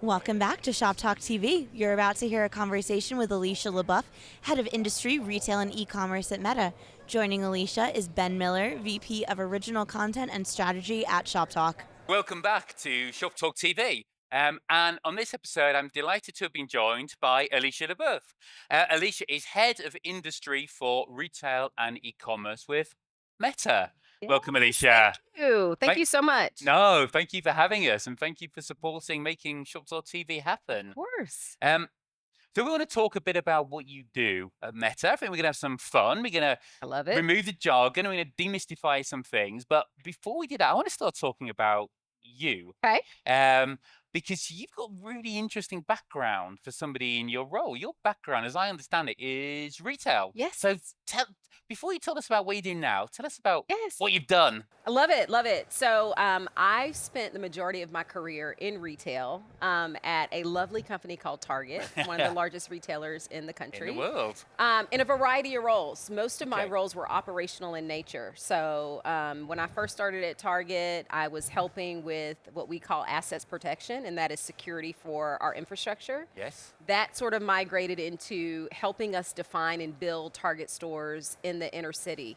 Welcome back to Shoptalk TV. You're about to hear a conversation with Alicia LaBeouf, Head of Industry, Retail, and E-Commerce at Meta. Joining Alicia is Ben Miller, VP of Original Content and Strategy at Shoptalk. Welcome back to Shoptalk TV. And on this episode, I'm delighted to have been joined by Alicia LaBeouf. Alicia is Head of Industry for Retail and E-Commerce with Meta. Yes, Welcome, Alicia. thank you. Thank you so much. No, thank you for having us, and thank you for supporting making Shoptalk TV Of happen. course. Um, so we want to talk a bit about what you do at Meta. I think we're going to have some fun. We're going to I love it. remove the jargon. We're going to demystify some things. But before we do that, I want to start talking about you. Okay. Because you've got really interesting background for somebody in your role. Your background, as I understand it, is retail. Yes. So before you tell us about what you do now, tell us about Yes. what you've done. I love it. Love it. So I spent the majority of my career in retail at a lovely company called Target, one of the largest retailers in the country. In the world. In a variety of roles. Most of my Okay. roles were operational in nature. So when I first started at Target, I was helping with what we call assets protection, and that is security for our infrastructure. Yes. That sort of migrated into helping us define and build Target stores in the inner city.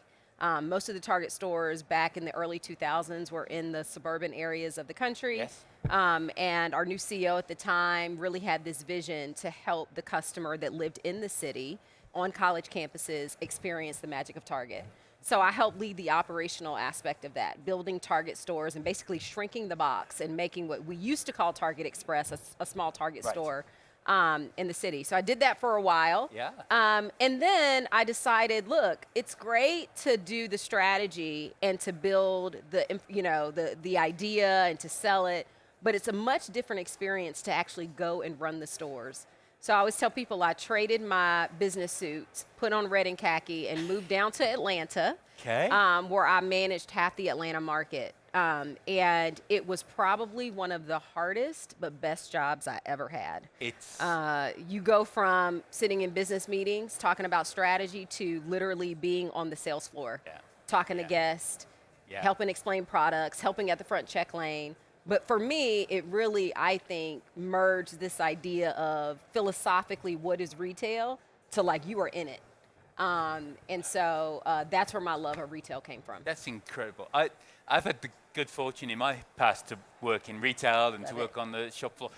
Most of the Target stores back in the early 2000s were in the suburban areas of the country. Yes. And our new CEO at the time really had this vision to help the customer that lived in the city on college campuses experience the magic of Target. So I helped lead the operational aspect of that, building Target stores and basically shrinking the box and making what we used to call Target Express a small Target Right. store in the city. So I did that for a while. Yeah. And then I decided, look, it's great to do the strategy and to build the idea and to sell it, but it's a much different experience to actually go and run the stores. So I always tell people I traded my business suits, put on red and khaki, and moved down to Atlanta, Okay. where I managed half the Atlanta market. And it was probably one of the hardest but best jobs I ever had. It's You go from sitting in business meetings, talking about strategy, to literally being on the sales floor, Yeah. talking Yeah. to guests, Yeah. helping explain products, helping at the front check lane. But for me, it really, I think, merged this idea of philosophically what is retail to like you are in it. And so that's where my love of retail came from. That's incredible. I've had the good fortune in my past to work in retail and to Love it. work on the shop floor.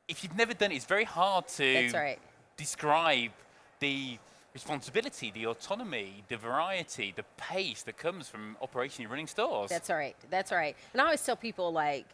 If you've never done it, it's very hard to That's right. describe the responsibility, the autonomy, the variety, the pace that comes from operationally running stores. That's all right. That's all right. And I always tell people, like,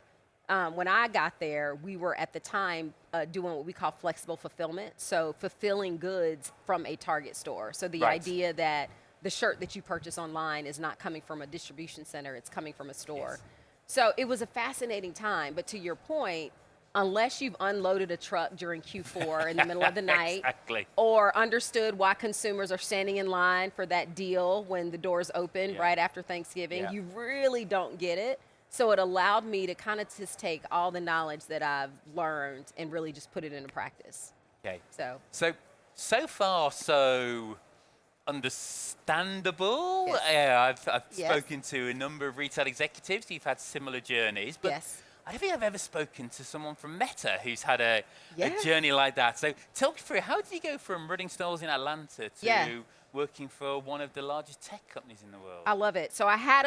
when I got there, we were at the time doing what we call flexible fulfillment. So fulfilling goods from a Target store. So the Right. idea that the shirt that you purchase online is not coming from a distribution center, it's coming from a store. Yes. So it was a fascinating time. But to your point, unless you've unloaded a truck during Q4 in the middle of the night, Exactly. or understood why consumers are standing in line for that deal when the doors open Yeah. right after Thanksgiving, Yeah. you really don't get it. So it allowed me to kind of just take all the knowledge that I've learned and really just put it into practice. Okay. So So far, so understandable. Yes. Yeah, I've Yes. spoken to a number of retail executives who've had similar journeys, but yes. I don't think I've ever spoken to someone from Meta who's had a Yeah. journey like that. So tell me through, how did you go from running stores in Atlanta to Yeah. working for one of the largest tech companies in the world? I love it. So I had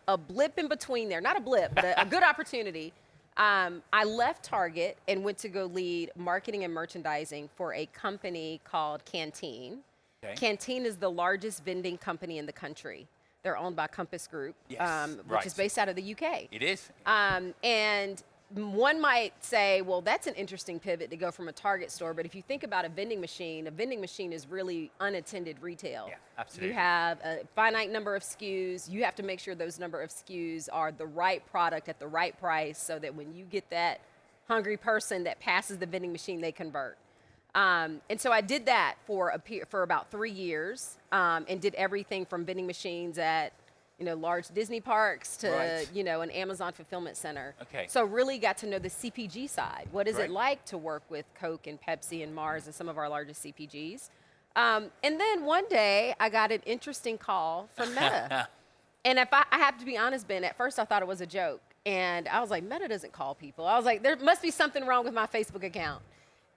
a blip in between there, not a blip, but a good opportunity. I left Target and went to go lead marketing and merchandising for a company called Canteen. Okay. Canteen is the largest vending company in the country. They're owned by Compass Group, Yes, which right. is based out of the UK. It is. And one might say, well, that's an interesting pivot to go from a Target store. But if you think about a vending machine is really unattended retail. Yeah, absolutely. You have a finite number of SKUs. You have to make sure those number of SKUs are the right product at the right price so that when you get that hungry person that passes the vending machine, they convert. And so I did that for about 3 years and did everything from vending machines at large Disney parks to, Right. an Amazon fulfillment center. Okay. So really got to know the CPG side. What is Right. it like to work with Coke and Pepsi and Mars and some of our largest CPGs? And then one day I got an interesting call from Meta. And if I have to be honest, Ben, at first I thought it was a joke. And I was like, Meta doesn't call people. I was like, there must be something wrong with my Facebook account.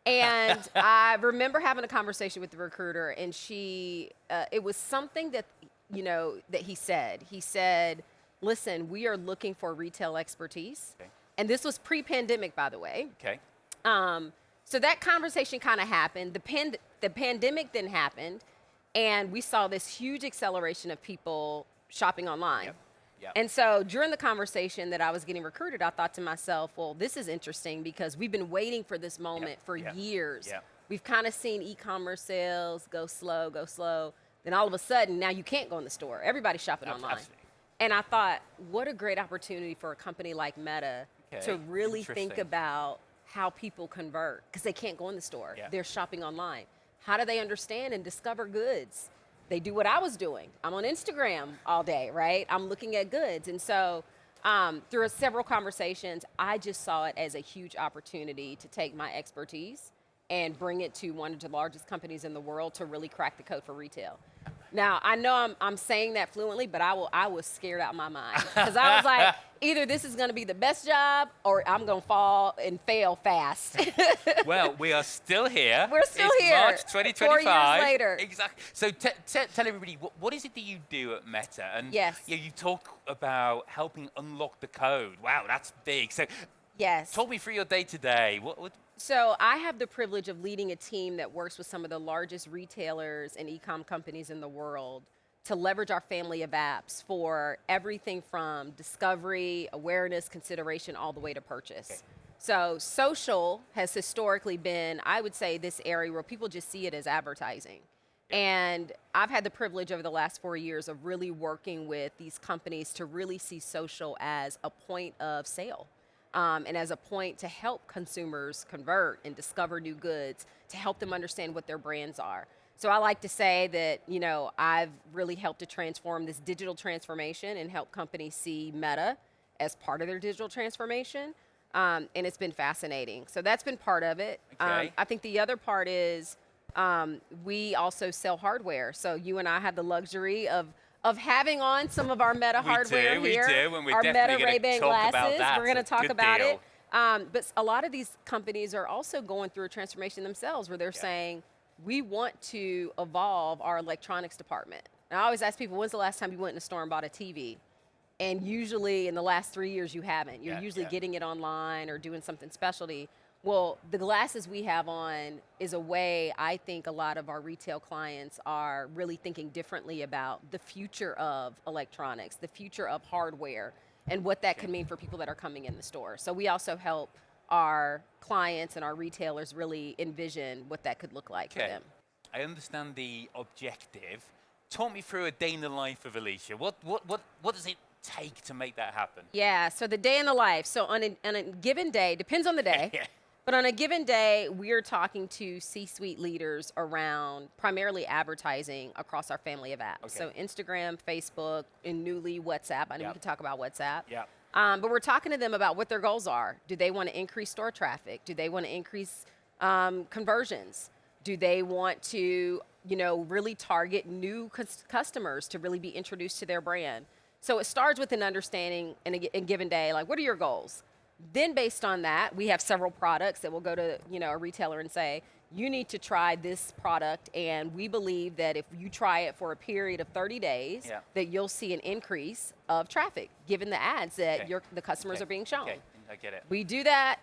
And I remember having a conversation with the recruiter, and it was something that, that he said. He said, listen, we are looking for retail expertise. Okay. And this was pre-pandemic, by the way. Okay. So that conversation kind of happened. The pandemic then happened, and we saw this huge acceleration of people shopping online. Yep. Yep. And so during the conversation that I was getting recruited, I thought to myself, well, this is interesting because we've been waiting for this moment for years. Yep. We've kind of seen e-commerce sales go slow. Then all of a sudden, now you can't go in the store. Everybody's shopping online. Absolutely. And I thought, what a great opportunity for a company like Meta to really think Interesting. about how people convert, because they can't go in the store. Yeah. They're shopping online. How do they understand and discover goods? They do what I was doing. I'm on Instagram all day, right? I'm looking at goods. And so through several conversations, I just saw it as a huge opportunity to take my expertise and bring it to one of the largest companies in the world to really crack the code for retail. Now, I know I'm saying that fluently, but I was scared out of my mind. Because I was like, either this is going to be the best job or I'm going to fall and fail fast. Well, we are still here. We're still It's here. March 2025. 4 years later. Exactly. So tell everybody, what is it that you do at Meta? And Yes. you talk about helping unlock the code. Wow, that's big. So Yes. talk me through your day-to-day. What So I have the privilege of leading a team that works with some of the largest retailers and e-com companies in the world to leverage our family of apps for everything from discovery, awareness, consideration, all the way to purchase. Okay. So social has historically been, I would say, this area where people just see it as advertising. And I've had the privilege over the last 4 years of really working with these companies to really see social as a point of sale. And as a point to help consumers convert and discover new goods, to help them understand what their brands are. So I like to say that, I've really helped to transform this digital transformation and help companies see Meta as part of their digital transformation. And it's been fascinating. So that's been part of it. Okay. I think the other part is we also sell hardware. So you and I have the luxury of having on some of our Meta hardware here. We do, and we're our definitely Meta gonna Ray-Ban talk about glasses. that. We're going to It's a talk good about deal. it. But a lot of these companies are also going through a transformation themselves where they're saying, we want to evolve our electronics department. And I always ask people, when's the last time you went in a store and bought a TV? And usually in the last 3 years, you haven't. You're usually getting it online or doing something specialty. Well, the glasses we have on is a way I think a lot of our retail clients are really thinking differently about the future of electronics, the future of hardware, and what that could mean for people that are coming in the store. So we also help our clients and our retailers really envision what that could look like for them. I understand the objective. Talk me through a day in the life of Alicia. What does it take to make that happen? Yeah, so the day in the life. So on a given day, depends on the day. But on a given day, we're talking to C-suite leaders around primarily advertising across our family of apps. So Instagram, Facebook, and newly WhatsApp. I know we can talk about WhatsApp. But we're talking to them about what their goals are. Do they want to increase store traffic? Do they want to increase conversions? Do they want to, really target new customers to really be introduced to their brand? So it starts with an understanding in a given day, like, what are your goals? Then based on that, we have several products that will go to, a retailer and say, you need to try this product, and we believe that if you try it for a period of 30 days, that you'll see an increase of traffic, given the ads that the customers are being shown. Okay, I get it. We do that,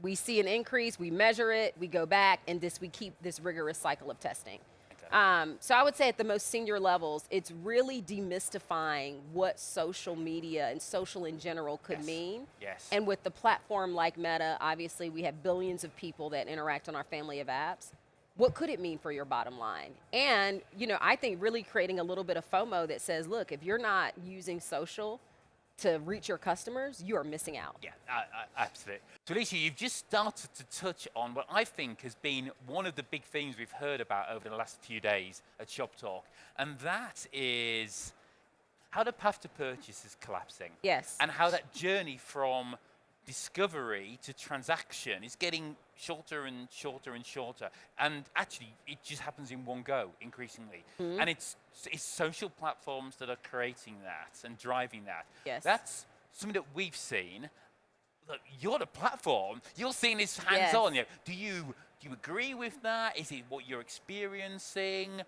we see an increase, we measure it, we go back, and we keep this rigorous cycle of testing. So I would say at the most senior levels, it's really demystifying what social media and social in general could mean. And with the platform like Meta, obviously we have billions of people that interact on our family of apps. What could it mean for your bottom line? And, I think really creating a little bit of FOMO that says, look, if you're not using social to reach your customers, you are missing out. Yeah, absolutely. So Alicia, you've just started to touch on what I think has been one of the big themes we've heard about over the last few days at Shoptalk, and that is how the path to purchase is collapsing. Yes. And how that journey from discovery to transaction is getting shorter and shorter and shorter. And actually, it just happens in one go, increasingly. And it's social platforms that are creating that and driving that. Yes. That's something that we've seen. Look, you're the platform. You're seeing this hands-on. Yes. Do you agree with that? Is it what you're experiencing?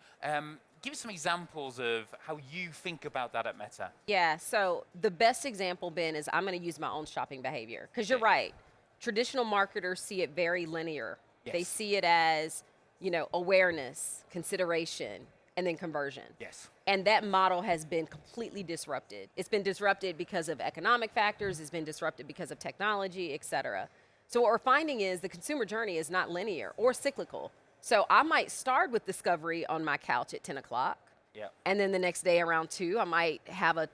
Give us some examples of how you think about that at Meta. Yeah, so the best example, Ben, is I'm going to use my own shopping behavior. Because you're Okay. right. Traditional marketers see it very linear. They Yes. see it as, awareness, consideration, and then conversion. Yes. And that model has been completely disrupted. It's been disrupted because of economic factors, it's been disrupted because of technology, et cetera. So what we're finding is the consumer journey is not linear or cyclical. So I might start with discovery on my couch at 10 o'clock. Yeah. And then the next day around 2, I might have a,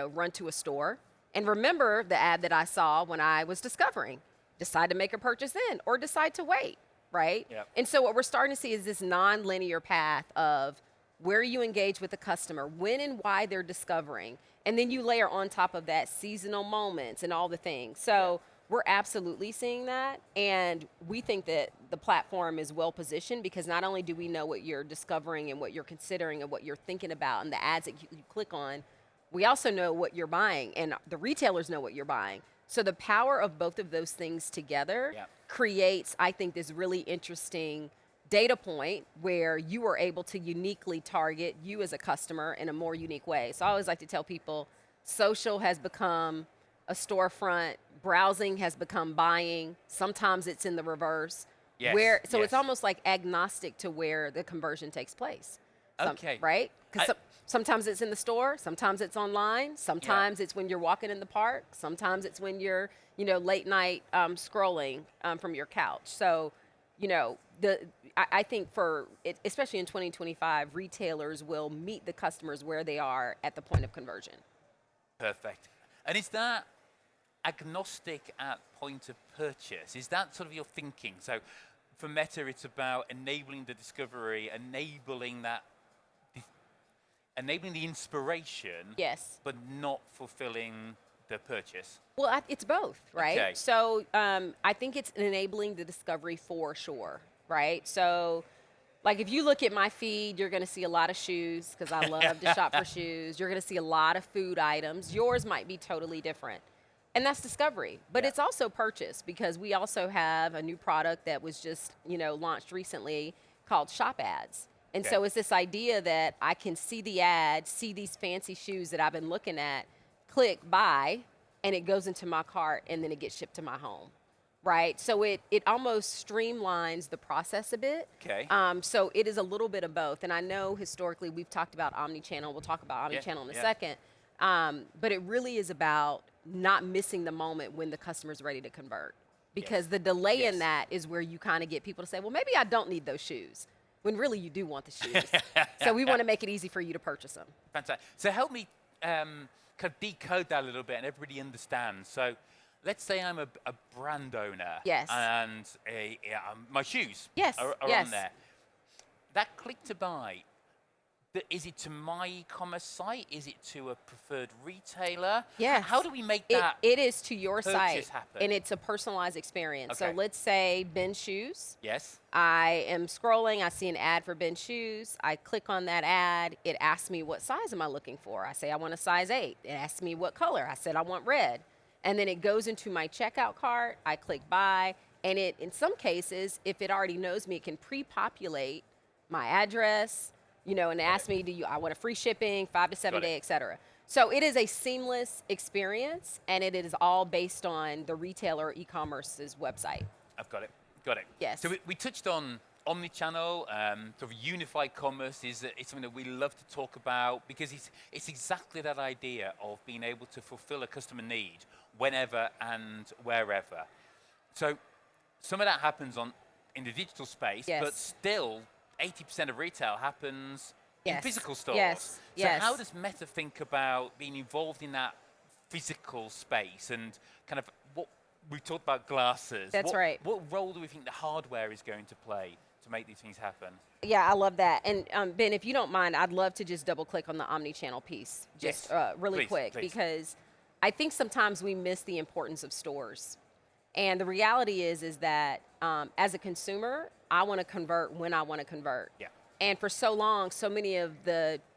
run to a store and remember the ad that I saw when I was discovering, decide to make a purchase then or decide to wait, right? Yep. And so what we're starting to see is this non-linear path of where you engage with the customer, when and why they're discovering, and then you layer on top of that seasonal moments and all the things. So we're absolutely seeing that, and we think that the platform is well positioned because not only do we know what you're discovering and what you're considering and what you're thinking about and the ads that you click on, we also know what you're buying, and the retailers know what you're buying. So the power of both of those things together creates, I think, this really interesting data point where you are able to uniquely target you as a customer in a more unique way. So I always like to tell people social has become a storefront, browsing has become buying, sometimes it's in the reverse. Yes, So yes. it's almost like agnostic to where the conversion takes place. Okay. Right? Because sometimes it's in the store, sometimes it's online, sometimes it's when you're walking in the park, sometimes it's when you're, late night scrolling from your couch. So, I think especially in 2025, retailers will meet the customers where they are at the point of conversion. Perfect. And is that agnostic at point of purchase? Is that sort of your thinking? So for Meta, it's about enabling the discovery, enabling the inspiration, Yes. but not fulfilling the purchase. Well, it's both, right? Okay. So I think it's enabling the discovery for sure, right? So, like if you look at my feed, you're going to see a lot of shoes because I love to shop for shoes. You're going to see a lot of food items. Yours might be totally different. And that's discovery. But it's also purchase because we also have a new product that was just, launched recently called Shop Ads. And so it's this idea that I can see the ad, see these fancy shoes that I've been looking at, click buy, and it goes into my cart and then it gets shipped to my home, right? So it almost streamlines the process a bit. Okay. So it is a little bit of both. And I know historically we've talked about omni-channel. We'll talk about omni-channel in a second. But it really is about not missing the moment when the customer's ready to convert. Because the delay in that is where you kind of get people to say, well, maybe I don't need those shoes. When really you do want the shoes. So we want to make it easy for you to purchase them. Fantastic. So help me kind of decode that a little bit and everybody understands. So let's say I'm a brand owner. Yes. And my shoes are Yes. on there. That click to buy, is it to my e-commerce site? Is it to a preferred retailer? Yes. How do we make that It is to your site, purchase happen? and it's a personalized experience. So Okay. let's say Ben Shoes. Yes. I am scrolling, I see an ad for Ben Shoes. I click on that ad. It asks me what size am I looking for. I say I want a size 8. It asks me what color. I said I want red. And then it goes into my checkout cart. I click buy. And it, in some cases, if it already knows me, it can pre-populate my address, and ask me, I want a free shipping, 5 to 7 day, et cetera. So it is a seamless experience, and it is all based on the retailer e-commerce's website. I've got it. Got it. Yes. So we touched on omnichannel, sort of unified commerce it's something that we love to talk about because it's exactly that idea of being able to fulfill a customer need whenever and wherever. So some of that happens in the digital space, but still 80% of retail happens in physical stores. Yes. So how does Meta think about being involved in that physical space and kind of what we talked about glasses? That's right. What role do we think the hardware is going to play to make these things happen? Yeah, I love that. And Ben, if you don't mind, I'd love to just double click on the omni-channel piece just really Please, quick please. because I think sometimes we miss the importance of stores. And the reality is that as a consumer, I want to convert when I want to convert. Yeah. And for so long, so many of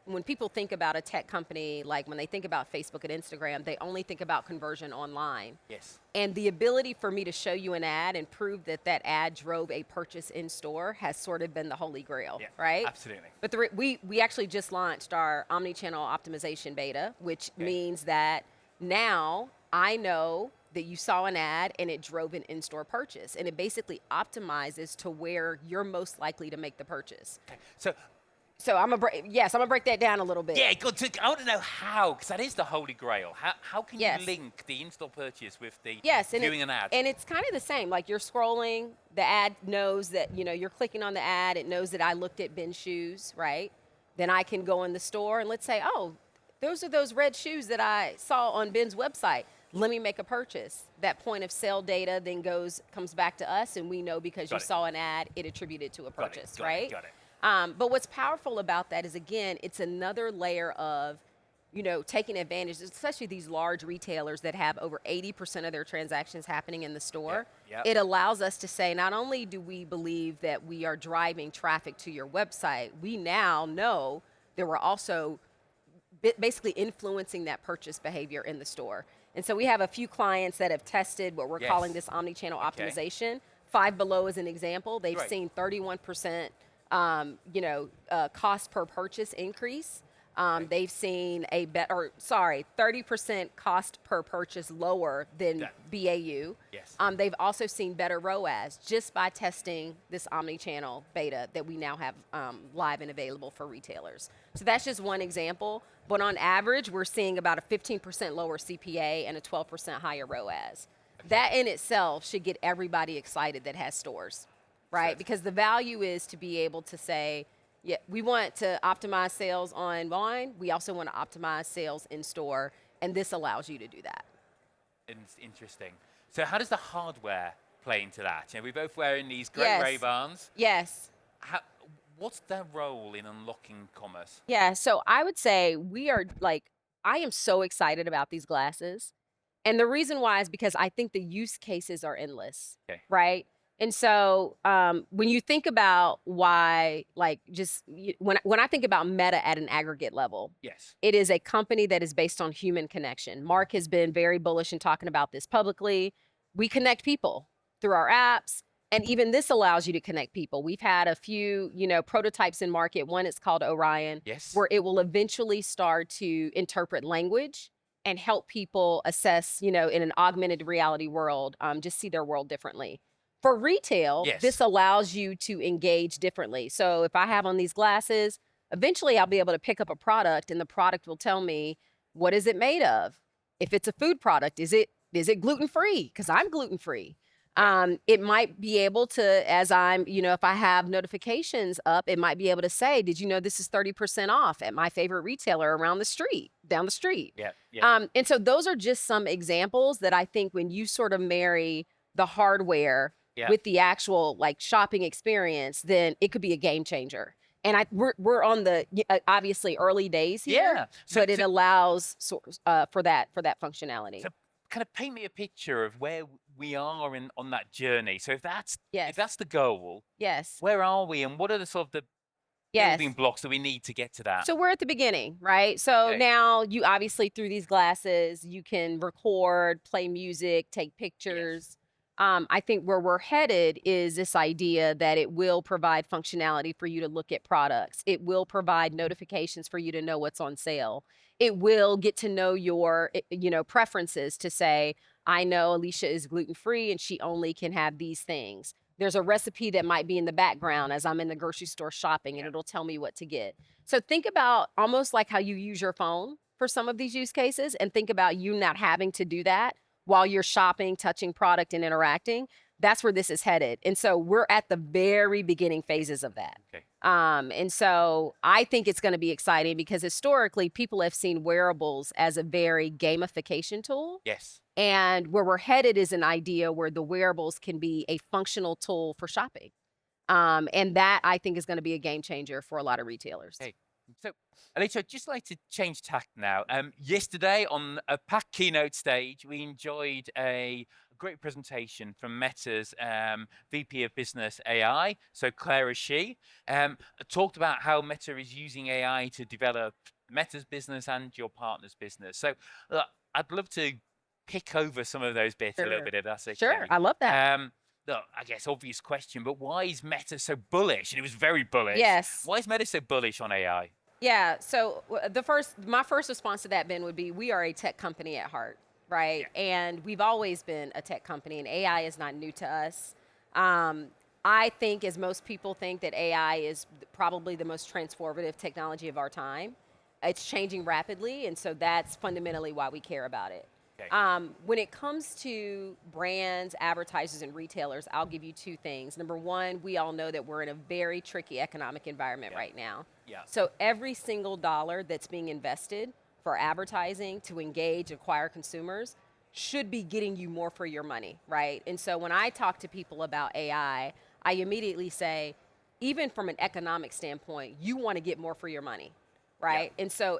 when people think about a tech company, like when they think about Facebook and Instagram, they only think about conversion online. Yes. And the ability for me to show you an ad and prove that that ad drove a purchase in store has sort of been the holy grail, Yeah, right? absolutely. But we actually just launched our omni-channel optimization beta, which Okay. means that now I know that you saw an ad and it drove an in-store purchase, and it basically optimizes to where you're most likely to make the purchase. Okay. So, So I'm gonna break that down a little bit. yeah, good. I want to know how, because that is the holy grail. How can Yes. you link the in-store purchase with the Yes, and viewing an ad? and it's kind of the same. Like you're scrolling, the ad knows that you're clicking on the ad. It knows that I looked at Ben's shoes, right? Then I can go in the store and let's say, oh, those are those red shoes that I saw on Ben's website. Let me make a purchase. That point of sale data then comes back to us, and we know because Got you it. saw an ad, it attributed to a Got it, purchase, got it, right? got it. But what's powerful about that is, again, it's another layer of, taking advantage, especially these large retailers that have over 80% of their transactions happening in the store. Yep. It allows us to say, not only do we believe that we are driving traffic to your website, we now know that we're also basically influencing that purchase behavior in the store. And so we have a few clients that have tested what we're Yes. calling this omni-channel Okay. optimization. Five Below is an example. They've Right. seen 31% cost per purchase increase. They've seen 30% cost per purchase lower than BAU. Yes. They've also seen better ROAS just by testing this omni-channel beta that we now have live and available for retailers. So that's just one example. But on average, we're seeing about a 15% lower CPA and a 12% higher ROAS. That in itself should get everybody excited that has stores, right? Because the value is to be able to say, yeah, we want to optimize sales online. We also want to optimize sales in store, and this allows you to do that. It's interesting. So how does the hardware play into that? We're both wearing these great Yes. Ray-Bans. Yes. What's their role in unlocking commerce? Yeah. So I would say I am so excited about these glasses. And the reason why is because I think the use cases are endless, Okay. right? And so when you think about why, when I think about Meta at an aggregate level, Yes. it is a company that is based on human connection. Mark has been very bullish in talking about this publicly. We connect people through our apps, and even this allows you to connect people. We've had a few, prototypes in market. One is called Orion, Yes. where it will eventually start to interpret language and help people assess, in an augmented reality world, just see their world differently. For retail, Yes. this allows you to engage differently. So if I have on these glasses, eventually I'll be able to pick up a product and the product will tell me, what is it made of? If it's a food product, is it gluten-free? Because I'm gluten-free. It might be able to, as I'm, if I have notifications up, it might be able to say, did you know this is 30% off at my favorite retailer down the street? Yeah. Yeah. And so those are just some examples that I think when you sort of marry the hardware Yeah. with the actual shopping experience, then it could be a game changer. And we're on the obviously early days here, Yeah. but it allows for that functionality. So kind of paint me a picture of where we are on that journey. So if that's Yes. the goal, Yes. where are we, and what are the sort of the Yes. building blocks that we need to get to that? So we're at the beginning, right? So Okay. now you obviously through these glasses, you can record, play music, take pictures. I think where we're headed is this idea that it will provide functionality for you to look at products. It will provide notifications for you to know what's on sale. It will get to know your, preferences to say, I know Alicia is gluten-free and she only can have these things. There's a recipe that might be in the background as I'm in the grocery store shopping, and it'll tell me what to get. So think about almost like how you use your phone for some of these use cases, and think about you not having to do that while you're shopping, touching product, and interacting. That's where this is headed. And so we're at the very beginning phases of that. Okay. And so I think it's going to be exciting because historically people have seen wearables as a very gamification tool. Yes. And where we're headed is an idea where the wearables can be a functional tool for shopping. And that I think is going to be a game changer for a lot of retailers. Okay. So, Alicia, I'd just like to change tack now. Yesterday on a packed keynote stage, we enjoyed a great presentation from Meta's VP of Business AI, so Clara Shi, talked about how Meta is using AI to develop Meta's business and your partner's business. So look, I'd love to pick over some of those bits a little bit, if that's okay. Sure, I love that. Look, I guess obvious question, but why is Meta so bullish? And it was very bullish. Yes. Why is Meta so bullish on AI? Yeah. So my first response to that, Ben, would be we are a tech company at heart, right? Yeah. And we've always been a tech company, and AI is not new to us. I think, as most people think, that AI is probably the most transformative technology of our time. It's changing rapidly, and so that's fundamentally why we care about it. Okay. When it comes to brands, advertisers, and retailers, I'll give you two things. Number one, we all know that we're in a very tricky economic environment right now. Yeah. So every single dollar that's being invested for advertising to engage, acquire consumers, should be getting you more for your money, right? And so when I talk to people about AI, I immediately say, even from an economic standpoint, you want to get more for your money, right? Yeah. And so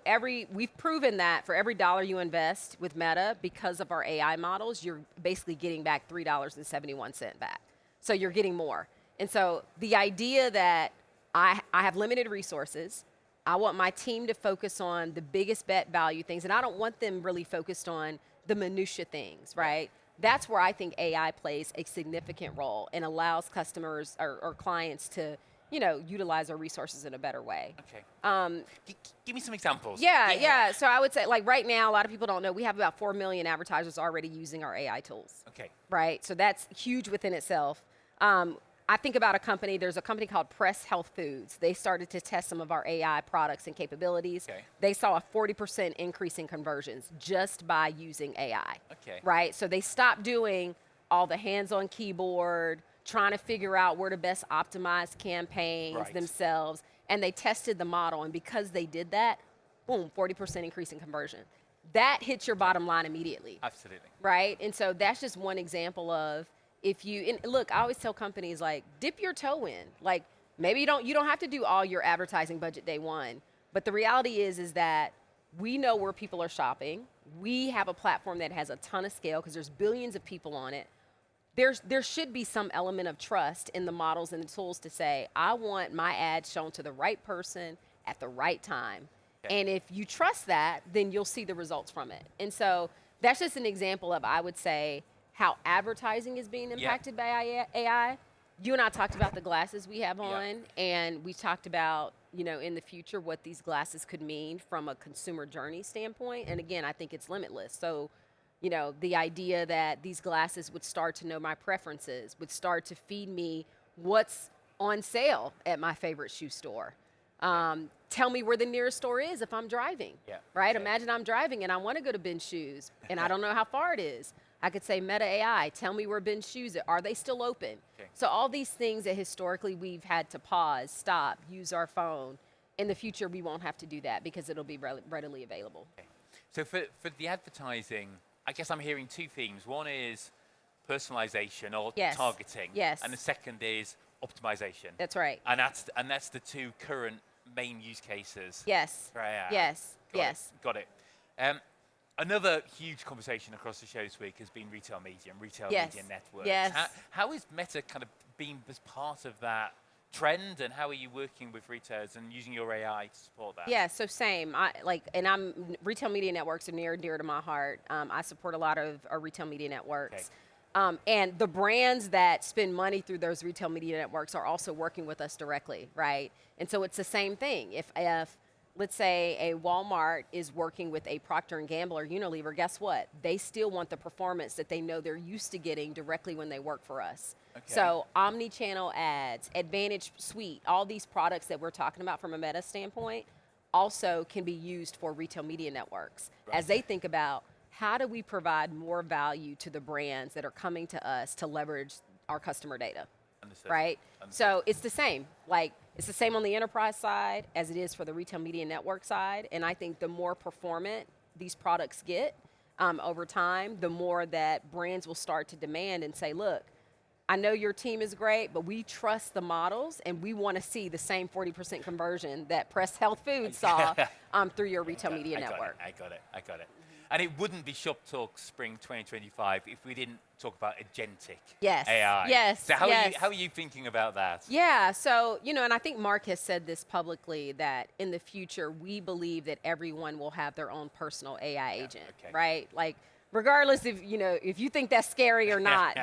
we've proven that for every dollar you invest with Meta, because of our AI models, you're basically getting back $3.71 back. So you're getting more. And so the idea that I have limited resources, I want my team to focus on the biggest bet value things, and I don't want them really focused on the minutia things, right? That's where I think AI plays a significant role and allows customers or clients to, utilize our resources in a better way. Okay. Give me some examples. Yeah. So I would say, like right now, a lot of people don't know, we have about 4 million advertisers already using our AI tools. Okay. Right? So that's huge within itself. I think about there's a company called Press Health Foods. They started to test some of our AI products and capabilities. Okay. They saw a 40% increase in conversions just by using AI. Okay. Right? So they stopped doing all the hands-on keyboard, trying to figure out where to best optimize campaigns themselves, and they tested the model, and because they did that, boom, 40% increase in conversion. That hits your bottom line immediately. Absolutely. Right? And so that's just one example of, and look, I always tell companies, like, dip your toe in. Like, maybe you don't have to do all your advertising budget day one, but the reality is that we know where people are shopping. We have a platform that has a ton of scale because there's billions of people on it. There should be some element of trust in the models and the tools to say, I want my ad shown to the right person at the right time. Okay. And if you trust that, then you'll see the results from it. And so that's just an example of, I would say, how advertising is being impacted by AI. You and I talked about the glasses we have on, and we talked about, in the future what these glasses could mean from a consumer journey standpoint. And again, I think it's limitless. So, the idea that these glasses would start to know my preferences, would start to feed me what's on sale at my favorite shoe store. Tell me where the nearest store is if I'm driving, right? Okay. Imagine I'm driving and I want to go to Ben's Shoes, and I don't know how far it is. I could say, Meta AI, tell me where Ben's Shoes are. Are they still open? Okay. So all these things that historically we've had to pause, stop, use our phone. In the future, we won't have to do that because it'll be readily available. Okay. So for the advertising, I guess I'm hearing two things. One is personalization or targeting. Yes. And the second is optimization. That's right. And that's the two current main use cases. Yes. For AI. Yes. Got it. Another huge conversation across the show this week has been retail media and retail media networks. Yes. How is Meta kind of been as part of that trend, and how are you working with retailers and using your AI to support that? Yeah, so same. Retail media networks are near and dear to my heart. I support a lot of our retail media networks. Okay. And the brands that spend money through those retail media networks are also working with us directly, right? And so it's the same thing. If let's say a Walmart is working with a Procter & Gamble or Unilever, guess what? They still want the performance that they know they're used to getting directly when they work for us. Okay. So omni-channel ads, Advantage Suite, all these products that we're talking about from a Meta standpoint also can be used for retail media networks as they think about, how do we provide more value to the brands that are coming to us to leverage our customer data? Understood. Right? Understood. So it's the same. It's the same on the enterprise side as it is for the retail media network side. And I think the more performant these products get over time, the more that brands will start to demand and say, look, I know your team is great, but we trust the models, and we want to see the same 40% conversion that Press Health Foods saw through your retail media network. I got it. And it wouldn't be Shop Talk Spring 2025 if we didn't talk about agentic Yes. AI. Yes. So yes. how are you thinking about that? Yeah, so, and I think Mark has said this publicly that in the future, we believe that everyone will have their own personal AI agent, okay. right? Like, regardless if you think that's scary or not,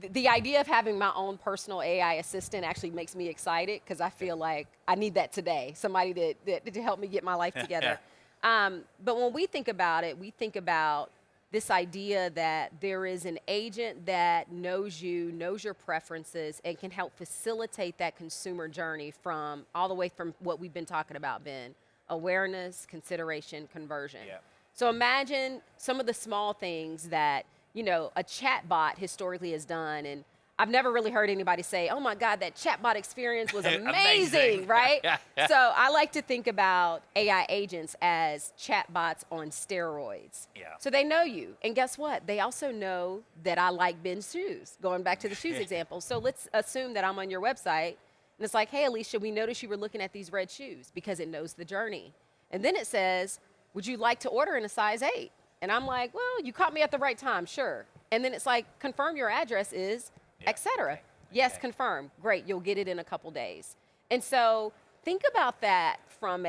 the idea of having my own personal AI assistant actually makes me excited because I feel like I need that today, somebody to help me get my life together. But when we think about it, we think about this idea that there is an agent that knows you, knows your preferences, and can help facilitate that consumer journey from all the way from what we've been talking about, Ben, awareness, consideration, conversion. Yeah. So imagine some of the small things that, a chatbot historically has done. And I've never really heard anybody say, oh my God, that chatbot experience was amazing, right? So I like to think about AI agents as chatbots on steroids. Yeah. So they know you. And guess what? They also know that I like Ben's shoes, going back to the shoes example. So let's assume that I'm on your website and it's like, hey, Alicia, we noticed you were looking at these red shoes because it knows the journey. And then it says, would you like to order in a size 8? And I'm like, well, you caught me at the right time, sure. And then it's like, confirm your address is, etc. Okay. Yes, Okay. confirm. Great, you'll get it in a couple days. And so think about that from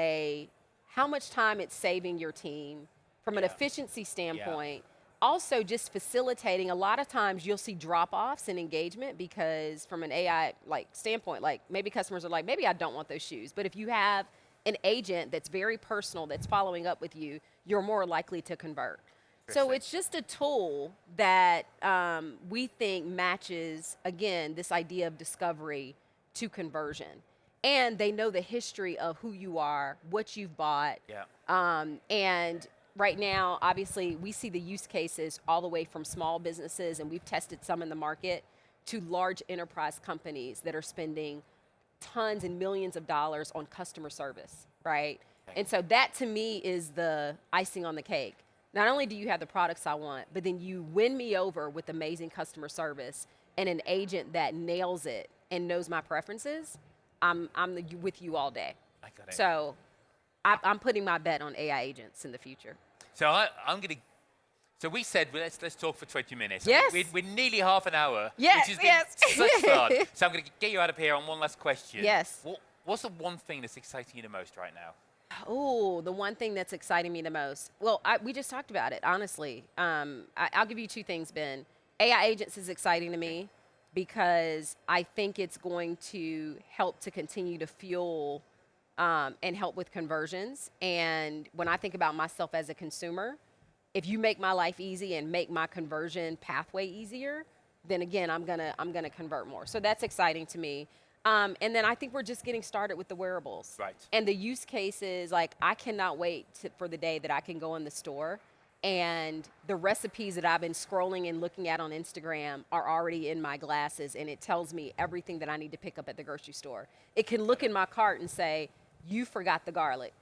how much time it's saving your team, from an efficiency standpoint. Also just facilitating, a lot of times you'll see drop-offs in engagement because from an AI standpoint, maybe customers are like, maybe I don't want those shoes. But if you have an agent that's very personal, that's following up with you, you're more likely to convert. So it's just a tool that we think matches, again, this idea of discovery to conversion. And they know the history of who you are, what you've bought. And right now, obviously, we see the use cases all the way from small businesses, and we've tested some in the market, to large enterprise companies that are spending tons and millions of dollars on customer service, right? And so that to me is the icing on the cake. Not only do you have the products I want, but then you win me over with amazing customer service and an agent that nails it and knows my preferences. I'm with you all day. I got it. So I'm putting my bet on AI agents in the future. So I'm going to. So we said let's talk for 20 minutes. Yes. We're nearly half an hour. Yes, Which has been such fun. So I'm going to get you out of here on one last question. Yes. What's the one thing that's exciting you the most right now? Oh, the one thing that's exciting me the most. Well, we just talked about it, honestly. I'll give you two things, Ben. AI agents is exciting to me because I think it's going to help to continue to fuel and help with conversions. And when I think about myself as a consumer, if you make my life easy and make my conversion pathway easier, then again, I'm gonna convert more. So that's exciting to me. And then I think we're just getting started with the wearables. Right. And the use cases, I cannot wait for the day that I can go in the store and the recipes that I've been scrolling and looking at on Instagram are already in my glasses, and it tells me everything that I need to pick up at the grocery store. It can look in my cart and say, you forgot the garlic.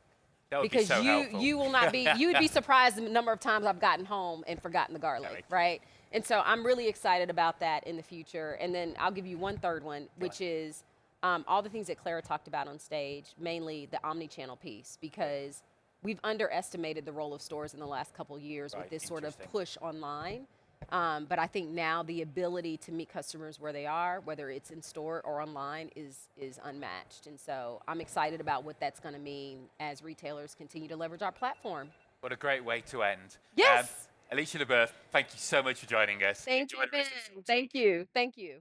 That would Because be so helpful. you will not be, you would be surprised the number of times I've gotten home and forgotten the garlic, right? And so I'm really excited about that in the future. And then I'll give you one third one, which is all the things that Clara talked about on stage, mainly the omni-channel piece, because we've underestimated the role of stores in the last couple of years with this sort of push online. But I think now the ability to meet customers where they are, whether it's in store or online, is unmatched. And so I'm excited about what that's going to mean as retailers continue to leverage our platform. What a great way to end. Yes. Alicia LeBeuf, thank you so much for joining us. Thank you, Enjoy the Ben. rest of the Thank you. Thank you.